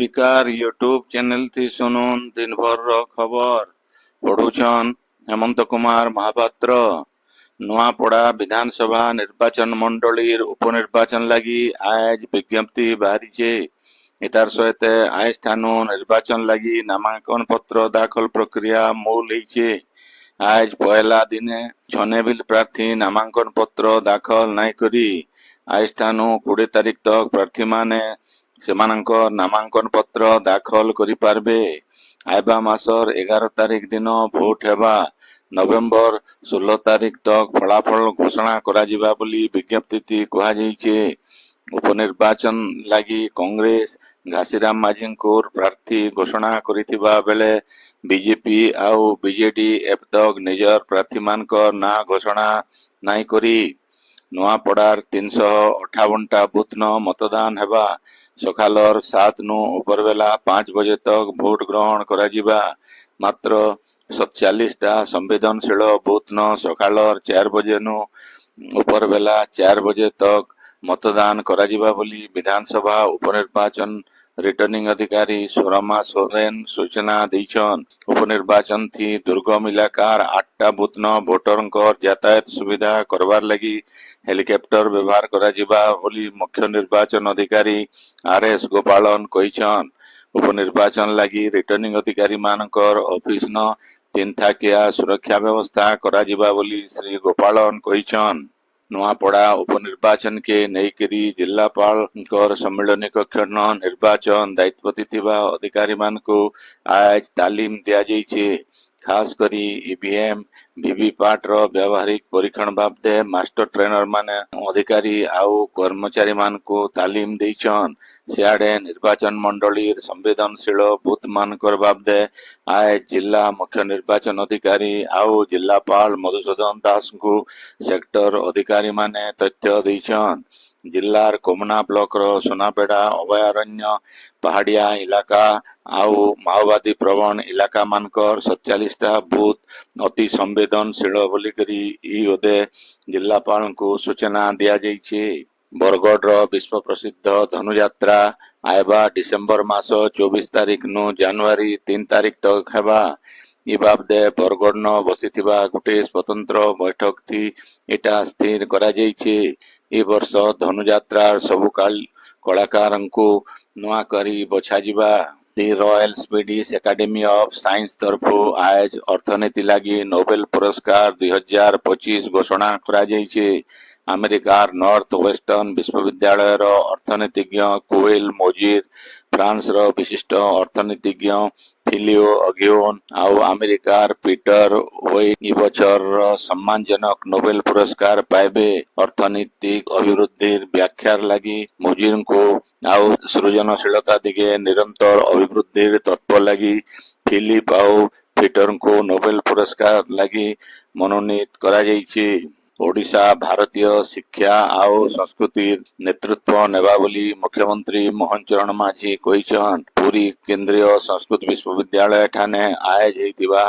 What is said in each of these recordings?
Speaker YouTube channel थी सुनुन दिन भर रो खबर पढ़ुछन हेमंत कुमार महापात्र। नुआपड़ा विधानसभा निर्वाचन मंडलीर उपनिर्वाचन लगी आज विज्ञप्ति बाहरीचे। इतार सहित आज ठानु निर्वाचन लगी नामांकन पत्र दाखल प्रक्रिया मूल होइछे। आज पहला दिने छनेबिल प्रार्थी नामांकन पत्र दाखल नाई करी आज ठानु 20 तारिख तक प्रार्थी माने सेमानंक नामांकन पत्र दाखल करि पारबे। आइबा मासर 11 तारिख दिन भोट हेबा। नवेम्बर 16 तारिख तक फलाफल घोषणा करा जिबा बोली विज्ञप्ति कहा जाइछे। उपनिर्वाचन लगी कांग्रेस घासीराम माझी प्रार्थी घोषणा करिथिबा बेले बीजेपी आउ बीजेडी एतक निजर प्रार्थी मानकर ना घोषणा नाई करी। नुआपड़ार 358टा बूथ न मतदान हेबा। सकालर 7 नु उपरबेला 5 बजे तक भोट ग्रहण करा जिबा। मात्र 47टा संवेदनशील बूथ न सकालर 4 बजे नु उपरबेला 4 बजे तक मतदान करा जिबा बोली विधानसभा उपनिर्वाचन रिटर्निंग अधिकारी सोरमा सोरेन सूचना दैछन। उपनिर्वाचन थी दुर्गम इलाकार 8टा बूथ न भोटरंकर यातायात सुविधा करवार लगी हेलिकॉप्टर व्यवहार करा जिबा बोली मुख्य निर्वाचन अधिकारी आर.एस. गोपालन कहिछन। उपनिर्वाचन लगी रिटर्निंग अधिकारी मानकर ऑफिस न 3 थाकिया सुरक्षा व्यवस्था करा जिबा बोली श्री गोपालन कहिछन। नुआपड़ा उपनिर्वाचन के नईकरी जिलापाल सम्मिलनी कक्ष न निर्वाचन दायित्वती थिबा अधिकारी मानकु आज तालीम दिया जाइछे। खास करी ईवीएम वीवीपैट रो व्यावहारिक परीक्षण बाबदे मास्टर ट्रेनर माने अधिकारी आउ कर्मचारी मानकु तालीम दैछन। सियाड़े निर्वाचन मंडलीर संवेदनशील बूथ मानकर बाबदे आज जिला मुख्य निर्वाचन अधिकारी आउ जिलापाल मधुसूदन दास को सेक्टर अधिकारी माने तथ्य दैछन। जिलार कोमना ब्लॉक रो सोनापेड़ा अभयारण्य पहाड़िया इलाका आउ माओवादी प्रवण इलाका मानकर 47टा बूथ अति संवेदनशील बोलिकरी ई ओदे जिलापाल को सूचना दिया जाइछे। बरगढ़ रो विश्व प्रसिद्ध धनुयात्रा आयबा डिसेम्बर मास 24 तारिख नु जनवरी 3 तारिख तक हेबा। ई बाबदे बरगढ़ न बसिथिबा गुटे स्वतंत्र बैठक थी एटा स्थिर करा जाइछे। ई वर्ष धनुयात्रा सबु कलाकारंकु नुआ करी बछा जिबा। The royal Swedish academy of science तरफु आज अर्थनीति लगी नोबेल पुरस्कार 2025 घोषणा करा जाइछे। अमेरिकार नॉर्थ वेस्टर्न विश्वविद्यालय रो अर्थनीतिज्ञ कोएल मोजिर, फ्रांस रो विशिष्ट अर्थनीतिज्ञ फिलियो अगियोन आउ अमेरिकार पीटर व्हाइट ई बछर सम्मानजनक नोबेल पुरस्कार पाइबे। अर्थनीतिक अभिवृद्धिर व्याख्यार लगी मोजिर को आउ सृजनशीलता दिगे निरंतर अभिवृद्धिर तत्व लगी फिलिप आउ पीटर को नोबेल पुरस्कार लगी मनोनीत करा जाइछे। ओडिशा भारतीय शिक्षा आउ संस्कृति नेतृत्व नेबा बोली मुख्यमंत्री मोहन चरण माझी कहिछन। पुरी केंद्रीय संस्कृत विश्वविद्यालय ठाने आज हेतिबा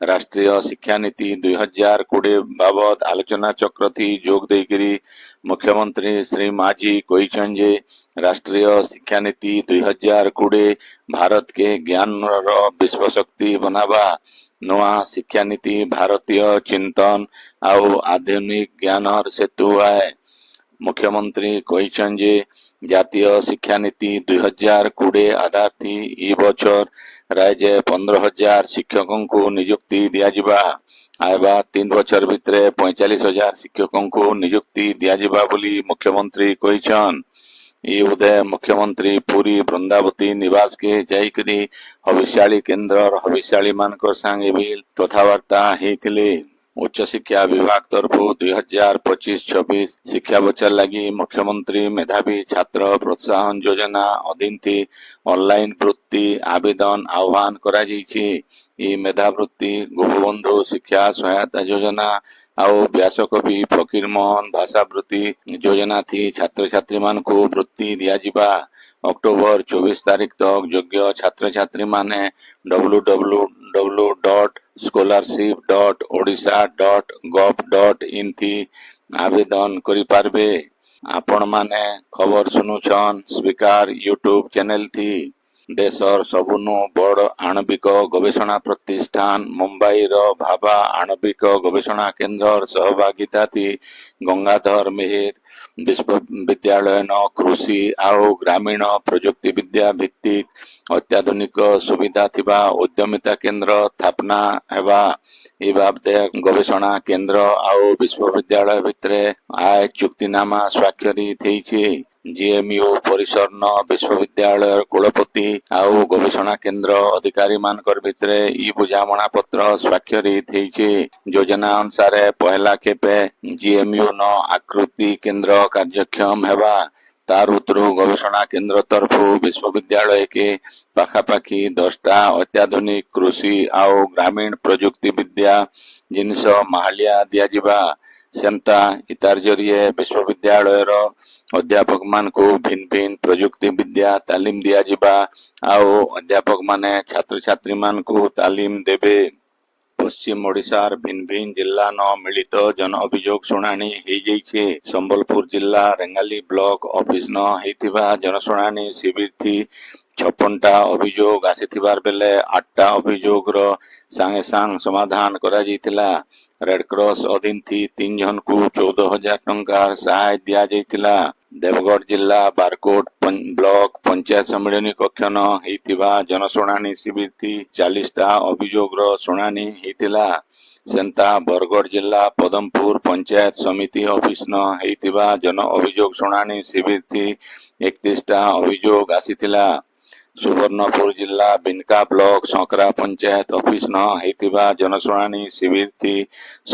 राष्ट्रीय शिक्षा नीति 2020 बाबद आलोचना चक्र थी जोग देगिरी मुख्यमंत्री श्री माझी कहिछन जे राष्ट्रीय शिक्षा नीति 2020 भारत के ज्ञान रो विश्व शक्ति बनाबा। नुआ शिक्षा नीति भारतीय चिंतन आउ आधुनिक ज्ञानर सेतु है। मुख्यमंत्री कहिछन जे जातीय शिक्षा नीति 2020 आधार थी ई बछर राज्य 15,000 शिक्षकों को नियुक्ति दिया जिबा। आयबा 3 बछर भितरे 45,000 शिक्षकों को नियुक्ति दिया जिबा बोली मुख्यमंत्री कहिछन। ई उदय मुख्यमंत्री पूरी वृंदावती निवास के जाइकरी हविष्याली केंद्र और हविष्याली मानकर संगे भी कथावार्ता हेतिले। उच्च शिक्षा विभाग तरफु 2025-26 शिक्षा बच्चा लगी मुख्यमंत्री मेधावी छात्र प्रोत्साहन योजना अधीन थी ऑनलाइन वृत्ति आवेदन आह्वान करा जाइछे। ई मेधावृत्ति गोपबंधु शिक्षा सहायता योजना आउ व्यासकवि फकीर मोहन भाषा वृत्ति योजना थी छात्र छात्री मान को वृत्ति दिया जिबा। अक्टोबर 24 तारिख तक योग्य छात्र छात्री माने www.scholarship.odisha.gov.in थी आवेदन करि पारबे। आपण माने खबर सुनुछन स्पीकर यूट्यूब चैनल थी। ଦେଶର ସବୁନୁ ବଡ଼ ଆଣବିକ ଗବେଷଣା ପ୍ରତିଷ୍ଠାନ ମୁମ୍ବାଇର ଭାବା ଆଣବିକ ଗବେଷଣା କେନ୍ଦ୍ରର ସହଭାଗିତା ଥି ଗଙ୍ଗାଧର ମେହେର ବିଶ୍ୱବିଦ୍ୟାଳୟନ କୃଷି ଆଉ ଗ୍ରାମୀଣ ପ୍ରଯୁକ୍ତିବିଦ୍ୟା ଭିତ୍ତିକ ଅତ୍ୟାଧୁନିକ ସୁବିଧା ଥିବା ଉଦ୍ୟମିତା କେନ୍ଦ୍ର ସ୍ଥାପନା ହେବା ଏ ବାବଦେ ଗବେଷଣା କେନ୍ଦ୍ର ଆଉ ବିଶ୍ୱବିଦ୍ୟାଳୟ ଭିତରେ ଆୟ ଚୁକ୍ତିନାମା ସ୍ୱାକ୍ଷରିତ ହେଇଛି। ଜିଏମ୍ୟୁ ପରିସରନ ବିଶ୍ୱବିଦ୍ୟାଳୟର କୁଳପତି ଆଉ ଗବେଷଣା କେନ୍ଦ୍ର ଅଧିକାରୀ ମାନଙ୍କର ଭିତରେ ଇ ବୁଝାମଣା ପତ୍ର ସ୍ୱାକ୍ଷରିତ ହେଇଛି। ଯୋଜନା ଅନୁସାରେ ପହଲା କେବେ ଜିଏମ୍ୟୁ ନ ଆକୃତି କେନ୍ଦ୍ର କାର୍ଯ୍ୟକ୍ଷମ ହେବା ତାର ଉତ୍ତରୁ ଗବେଷଣା କେନ୍ଦ୍ର ତରଫୁ ବିଶ୍ୱବିଦ୍ୟାଳୟ କେ ପାଖାପାଖି 10ଟା ଅତ୍ୟାଧୁନିକ କୃଷି ଆଉ ଗ୍ରାମୀଣ ପ୍ରଯୁକ୍ତି ବିଦ୍ୟା ଜିନିଷ ମାହାଳିଆ ଦିଆଯିବା। ସେମତା ଇତାର ଜରିଏ ବିଶ୍ୱବିଦ୍ୟାଳୟର ଅଧ୍ୟାପକ ମାନଙ୍କୁ ଭିନ୍ନ ଭିନ୍ନ ପ୍ରଯୁକ୍ତି ବିଦ୍ୟା ତାଲିମ ଦିଆଯିବା ଆଉ ଅଧ୍ୟାପକ ମାନେ ଛାତ୍ରଛାତ୍ରୀ ମାନଙ୍କୁ ତାଲିମ ଦେବେ। ପଶ୍ଚିମ ଓଡ଼ିଶାର ଭିନ୍ନ ଭିନ୍ନ ଜିଲ୍ଲାନ ମିଳିତ ଜନ ଅଭିଯୋଗ ଶୁଣାଣି ହେଇଯାଇଛି। ସମ୍ବଲପୁର ଜିଲ୍ଲା ରେଙ୍ଗାଲି ବ୍ଲକ ଅଫିସନ ହେଇଥିବା ଜନଶୁଣାଣି ଶିବିର ଥି 56ଟା ଅଭିଯୋଗ ଆସିଥିବାର ବେଲେ 8ଟା ଅଭିଯୋଗର ସାଙ୍ଗେ ସାଙ୍ଗ ସମାଧାନ କରାଯାଇଥିଲା। ରେଡକ୍ରସ ଅଧୀନ ଥି 3 ଜଣଙ୍କୁ 14,000 ଟଙ୍କାର ସହାୟ ଦିଆଯାଇଥିଲା। ଦେବଗଡ଼ ଜିଲ୍ଲା ବାରକୋଟ ବ୍ଲକ ପଞ୍ଚାୟତ ସମ୍ମିଳନୀ କକ୍ଷନ ହେଇଥିବା ଜନଶୁଣାଣି ଶିବିର ଥି 40ଟା ଅଭିଯୋଗର ଶୁଣାଣି ହେଇଥିଲା। ସେନ୍ତା ବରଗଡ଼ ଜିଲ୍ଲା ପଦମପୁର ପଞ୍ଚାୟତ ସମିତି ଅଫିସନ ହେଇଥିବା ଜନ ଅଭିଯୋଗ ଶୁଣାଣି ଶିବିର ଥି 31ଟା ଅଭିଯୋଗ ଆସିଥିଲା। ସୁବର୍ଣ୍ଣପୁର ଜିଲ୍ଲା ବିନକା ବ୍ଲକ ଶଙ୍କରା ପଞ୍ଚାୟତ ଅଫିସନ ହେଇଥିବା ଜନଶୁଣାଣି ଶିବିର ଥି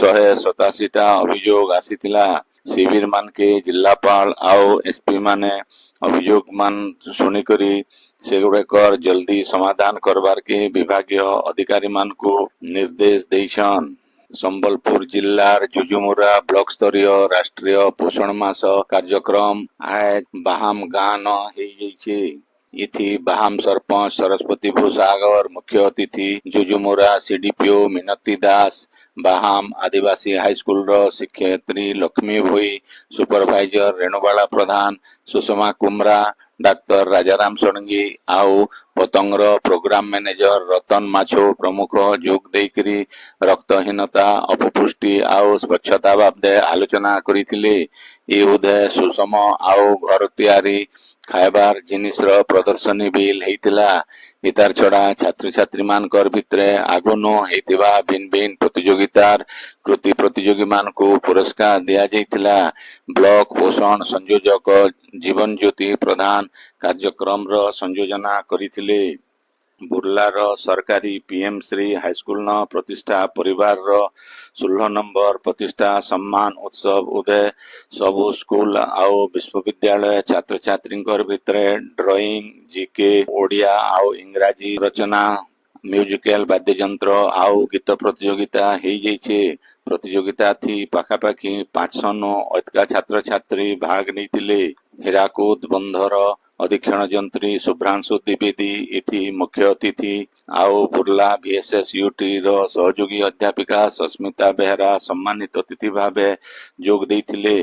187ଟା ଅଭିଯୋଗ ଆସିଥିଲା। ଶିବିର ମାନକେ ଜିଲ୍ଲାପାଳ ଆଉ ଏସପି ମାନେ ଅଭିଯୋଗ ମାନ ଶୁଣିକରି ସେଗୁଡିକର ଜଲ୍ଦି ସମାଧାନ କରବାର କେ ବିଭାଗୀୟ ଅଧିକାରୀ ମାନଙ୍କୁ ନିର୍ଦ୍ଦେଶ ଦେଇଛନ। ସମ୍ବଲପୁର ଜିଲ୍ଲାର ଜୁଜୁମୁରା ବ୍ଲକ ସ୍ତରୀୟ ରାଷ୍ଟ୍ରୀୟ ପୋଷଣ ମାସ କାର୍ଯ୍ୟକ୍ରମ ଆୟ ବାହାମ ଗାଁ ନ ହେଇଯାଇଛି। ଇଥି ବାହାମ ସରପଞ୍ଚ ସରସ୍ୱତୀ ଭୂସାଗର ମୁଖ୍ୟ ଅତିଥି ଜୁଜୁମୁରା ସିଡିପିଓ ମିନତୀ ଦାସ ବାହାମ ଆଦିବାସୀ ହାଇସ୍କୁଲର ଶିକ୍ଷୟିତ୍ରୀ ଲକ୍ଷ୍ମୀ ଭୋଇ ସୁପରଭାଇଜର ରେଣୁବାଳା ପ୍ରଧାନ ସୁଷମା କୁମ୍ରା ଡାକ୍ତର ରାଜାରାମ ଷଡଙ୍ଗୀ ଆଉ ପତଙ୍ଗର ପ୍ରୋଗ୍ରାମ ମ୍ୟାନେଜର ରତନ ମାଛୋ ପ୍ରମୁଖ ଯୋଗ ଦେଇକରି ରକ୍ତହୀନତା ଅପପୁଷ୍ଟି ଆଉ ସ୍ୱଚ୍ଛତା ବାବଦେ ଆଲୋଚନା କରିଥିଲେ। ଏ ଉଦୟ ସୁଷମ ଆଉ ଘର ତିଆରି ଖାଇବାର ଜିନିଷର ପ୍ରଦର୍ଶନୀ ବିଲ୍ ହେଇଥିଲା। ଇତାର ଛଡା ଛାତ୍ରଛାତ୍ରୀ ମାନଙ୍କର ଭିତରେ ଆଗୁନୁ ହେଇଥିବା ଭିନ୍ନ ଭିନ୍ନ ପ୍ରତିଯୋଗିତାର କୃତି ପ୍ରତିଯୋଗୀ ମାନଙ୍କୁ ପୁରସ୍କାର ଦିଆଯାଇଥିଲା। ବ୍ଲକ ପୋଷଣ ସଂଯୋଜକ ଜୀବନ ଜ୍ୟୋତି ପ୍ରଧାନ କାର୍ଯ୍ୟକ୍ରମର ସଂଯୋଜନା କରିଥିଲେ। ବୁର୍ଲାର ସରକାରୀ ପିଏମ ଶ୍ରୀ ହାଇସ୍କୁଲନ ପ୍ରତିଷ୍ଠା ପରିବାରର 16 ନମ୍ବର ପ୍ରତିଷ୍ଠା ସମ୍ମାନ ଉତ୍ସବ ଉଦୟ ସବୁ ସ୍କୁଲ ଆଉ ବିଶ୍ୱବିଦ୍ୟାଳୟ ଛାତ୍ରଛାତ୍ରୀଙ୍କର ଭିତରେ ଡ୍ରଇଂ ଜିକେ ଓଡ଼ିଆ ଆଉ ଇଂରାଜୀ ରଚନା ମ୍ୟୁଜିକାଲ ବାଦ୍ୟଯନ୍ତ୍ର ଆଉ ଗୀତ ପ୍ରତିଯୋଗିତା ହେଇଯାଇଛି। ପ୍ରତିଯୋଗିତା ଥି ପାଖାପାଖି 500 ନୁ ଅଧିକା ଛାତ୍ରଛାତ୍ରୀ ଭାଗ ନେଇଥିଲେ। ହୀରାକୁଦ ବନ୍ଧର ଅଧୀକ୍ଷଣ ଯନ୍ତ୍ରୀ ଶୁଭ୍ରାଂଶୁ ଦ୍ୱିବେଦୀ ଏଥି ମୁଖ୍ୟ ଅତିଥି ଆଉ ବୁର୍ଲା ଭିଏସ୍ଏସ୍ୟୁଟି ର ସହଯୋଗୀ ଅଧ୍ୟାପିକା ସସ୍ମିତା ବେହେରା ସମ୍ମାନିତ ଅତିଥି ଭାବେ ଯୋଗ ଦେଇଥିଲେ।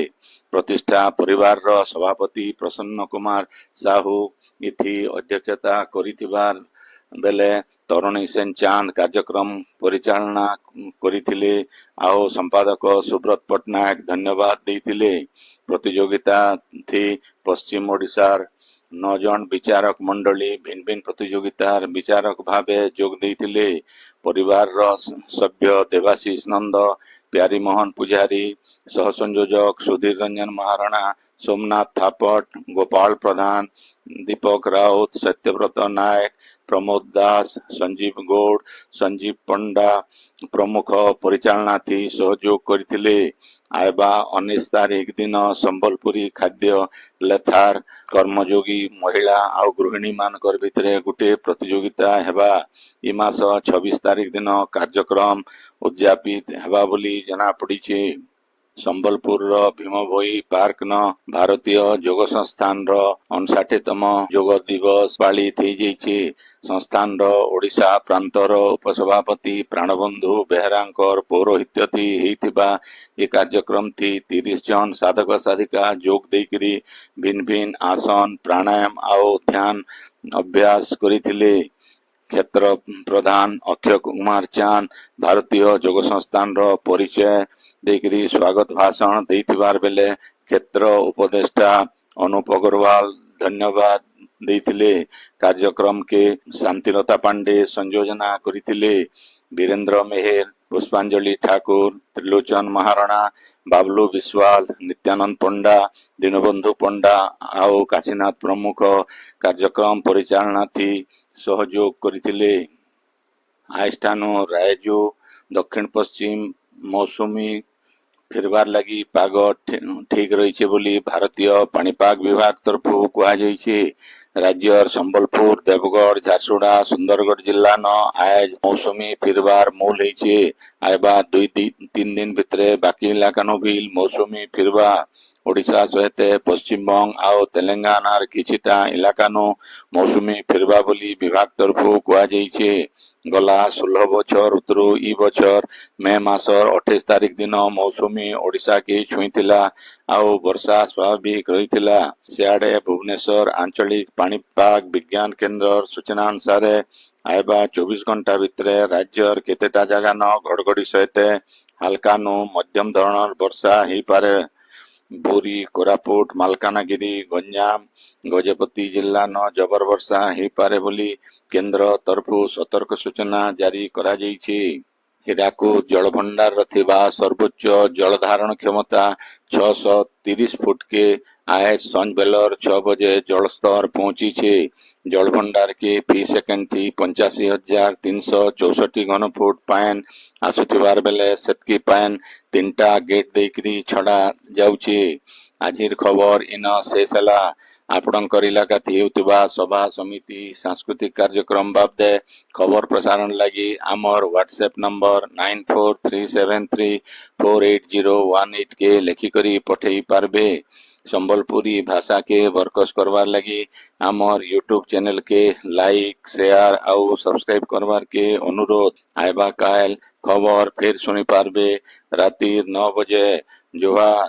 ପ୍ରତିଷ୍ଠା ପରିବାରର ସଭାପତି ପ୍ରସନ୍ନ କୁମାର ସାହୁ ଏଥି ଅଧ୍ୟକ୍ଷତା କରିଥିବାର ବେଲେ ତରୁଣୀ ସେନ ଚାନ୍ଦ କାର୍ଯ୍ୟକ୍ରମ ପରିଚାଳନା କରିଥିଲେ ଆଉ ସମ୍ପାଦକ ସୁବ୍ରତ ପଟ୍ଟନାୟକ ଧନ୍ୟବାଦ ଦେଇଥିଲେ। ପ୍ରତିଯୋଗିତା ଥି ପଶ୍ଚିମ ଓଡ଼ିଶାର 9 ଜଣ ବିଚାରକ ମଣ୍ଡଳୀ ଭିନ୍ନ ଭିନ୍ନ ପ୍ରତିଯୋଗିତାର ବିଚାରକ ଭାବେ ଯୋଗ ଦେଇଥିଲେ। ପରିବାରର ସଭ୍ୟ ଦେବାଶିଷ ନନ୍ଦ ପ୍ୟାରୀମୋହନ ପୂଜାରୀ ସହ ସଂଯୋଜକ ସୁଧୀର ରଞ୍ଜନ ମହାରଣା ସୋମନାଥ ଥାପଟ ଗୋପାଳ ପ୍ରଧାନ ଦୀପକ ରାଉତ ସତ୍ୟବ୍ରତ ନାୟକ ପ୍ରମୋଦ ଦାସ ସଞ୍ଜୀବ ଗୌଡ଼ ସଞ୍ଜୀବ ପଣ୍ଡା ପ୍ରମୁଖ ପରିଚାଳନା ଥି ସହଯୋଗ କରିଥିଲେ। ଆଇବା 19 ତାରିଖ ଦିନ ସମ୍ବଲପୁରୀ ଖାଦ୍ୟ ଲେଥାର କର୍ମଯୋଗୀ ମହିଳା ଆଉ ଗୃହିଣୀ ମାନଙ୍କର ଭିତରେ ଗୋଟିଏ ପ୍ରତିଯୋଗିତା ହେବା। ଏ ମାସ 26 ତାରିଖ ଦିନ କାର୍ଯ୍ୟକ୍ରମ ଉଦଯାପିତ ହେବା ବୋଲି ଜଣା ପଡିଛି। ସମ୍ବଲପୁରର ଭୀମଭୋଇ ପାର୍କ ନ ଭାରତୀୟ ଯୋଗ ସଂସ୍ଥାନର 59ତମ ଯୋଗ ଦିବସ ପାଳିତ ହେଇଯାଇଛି। ସଂସ୍ଥାନର ଓଡ଼ିଶା ପ୍ରାନ୍ତର ଉପସଭାପତି ପ୍ରାଣବନ୍ଧୁ ବେହେରାଙ୍କର ପୌରୋହିତ୍ୟଥି ହେଇଥିବା ଏ କାର୍ଯ୍ୟକ୍ରମଥି 30 ଜଣ ସାଧକ ସାଧିକା ଯୋଗ ଦେଇକିରି ଭିନ୍ନ ଭିନ୍ନ ଆସନ ପ୍ରାଣାୟାମ ଆଉ ଧ୍ୟାନ ଅଭ୍ୟାସ କରିଥିଲେ। କ୍ଷେତ୍ର ପ୍ରଧାନ ଅକ୍ଷୟ କୁମାର ଚାନ୍ଦ ଭାରତୀୟ ଯୋଗ ସଂସ୍ଥାନର ପରିଚୟ ଦେଇକିରି ସ୍ୱାଗତ ଭାଷଣ ଦେଇଥିବାର ବେଲେ କ୍ଷେତ୍ର ଉପଦେଷ୍ଟା ଅନୁପ ଅଗ୍ରୱାଲ ଧନ୍ୟବାଦ ଦେଇଥିଲେ। କାର୍ଯ୍ୟକ୍ରମକେ ଶାନ୍ତିଲତା ପାଣ୍ଡେ ସଂଯୋଜନା କରିଥିଲେ। ବୀରେନ୍ଦ୍ର ମେହେର, ପୁଷ୍ପାଞ୍ଜଳି ଠାକୁର, ତ୍ରିଲୋଚନ ମହାରଣା, ବାବଲୁ ବିଶ୍ୱାଳ, ନିତ୍ୟାନନ୍ଦ ପଣ୍ଡା, ଦୀନବନ୍ଧୁ ପଣ୍ଡା ଆଉ କାଶୀନାଥ ପ୍ରମୁଖ କାର୍ଯ୍ୟକ୍ରମ ପରିଚାଳନାଥି ସହଯୋଗ କରିଥିଲେ। ଆଜିଠାନୁ ରାୟଜୋ ଦକ୍ଷିଣ ପଶ୍ଚିମ ମୌସୁମୀ ଫେରବାର ଲାଗି ପାଗ ଠିକ ରହିଛି ବୋଲି ଭାରତୀୟ ପାଣିପାଗ ବିଭାଗ ତରଫରୁ କୁହାଯାଇଛି। ରାଜ୍ୟର ସମ୍ବଲପୁର, ଦେବଗଡ଼, ଝାରସୁଗୁଡ଼ା, ସୁନ୍ଦରଗଡ଼ ଜିଲ୍ଲାନ ଆଜ ମୌସୁମୀ ଫିରବାର ମୂଲ ହେଇଛି। ଆଇବା 2-3 ଦିନ ଭିତରେ ବାକି ଇଲାକାନୁ ବି ମୌସୁମୀ ଫିରବା। ଓଡ଼ିଶା ସହିତ ପଶ୍ଚିମବଙ୍ଗ ଆଉ ତେଲେଙ୍ଗାନାର କିଛିଟା ଇଲାକାନୁ ମୌସୁମୀ ଫିରବା ବୋଲି ବିଭାଗ ତରଫରୁ କୁହାଯାଇଛି। ଗଲା 16 ବছର ଋତୁରୁ ଇ ବছର ମେ ମାସର 28 ତାରିଖ ଦିନ ମୌସୁମୀ ଓଡ଼ିଶାକେ ଛୁଇଁଥିଲା ଆଉ ବର୍ଷା ସ୍ୱାଭାବିକ ରହିଥିଲା। ସିଆଡେ ଭୁବନେଶ୍ୱର ଆଞ୍ଚଳିକ ପାଣିପାଗ ବିଜ୍ଞାନ କେନ୍ଦ୍ରର ସୂଚନା ଅନୁସାରେ ଆଇବା 24 ଘଣ୍ଟା ଭିତରେ ରାଜ୍ୟର କେତେଟା ଜାଗାନ ଘଡ଼ଘଡ଼ି ସହିତ ହାଲକାନୁ ମଧ୍ୟମ ଧରଣର ବର୍ଷା ହେଇପାରେ। ପୁରୀ, କୋରାପୁଟ, ମାଲକାନଗିରି, ଗଞ୍ଜାମ, ଗଜପତି ଜିଲ୍ଲାନ ଜବର ବର୍ଷା ହେଇପାରେ ବୋଲି କେନ୍ଦ୍ର ତରଫରୁ ସତର୍କ ସୂଚନା ଜାରି କରାଯାଇଛି। ହୀରାକୁଦ ଜଳଭଣ୍ଡାରର ଥିବା ସର୍ବୋଚ୍ଚ ଜଳଧାରଣ କ୍ଷମତା 630 ଫୁଟକେ आज ସଞ୍ଜ ବେଲର 6 ବଜେ ଜଳସ୍ତର ପହଞ୍ଚିছে। ଜଳଭଣ୍ଡାରକେ ଫି ସେକେଣ୍ଡ 85,364 ଘନ ଫୁଟ ପାଏନ ଆସୁଥିବାର ବେଲେ ସେତକି ପାଏନ 3ଟା ଗେଟ୍ ଦେଇକିରି ଛଡ଼ା ଯାଉଛି। ଆଜିର ଖବର ଇନ ଶେଷ ହେଲା। ଆପଣଙ୍କର ଇଲାକାଥି ହେଉଥିବା ସଭା ସମିତି ସାଂସ୍କୃତିକ କାର୍ଯ୍ୟକ୍ରମ ବାବଦେ ଖବର ପ୍ରସାରଣ ଲାଗି ଆମର ହ୍ୱାଟ୍ସଆପ ନମ୍ବର 9437348018 के ଲେଖିକରି ପଠେଇ ପାରବେ। ସମ୍ବଲପୁରୀ ଭାଷା के बरकस करवार लगी आमर यूट्यूब चैनल के लाइक शेयर आउ सब्सक्राइब करवार के अनुरोध। आइबा काल खबर फिर सुनी पारबे राती 9 बजे। जोहार।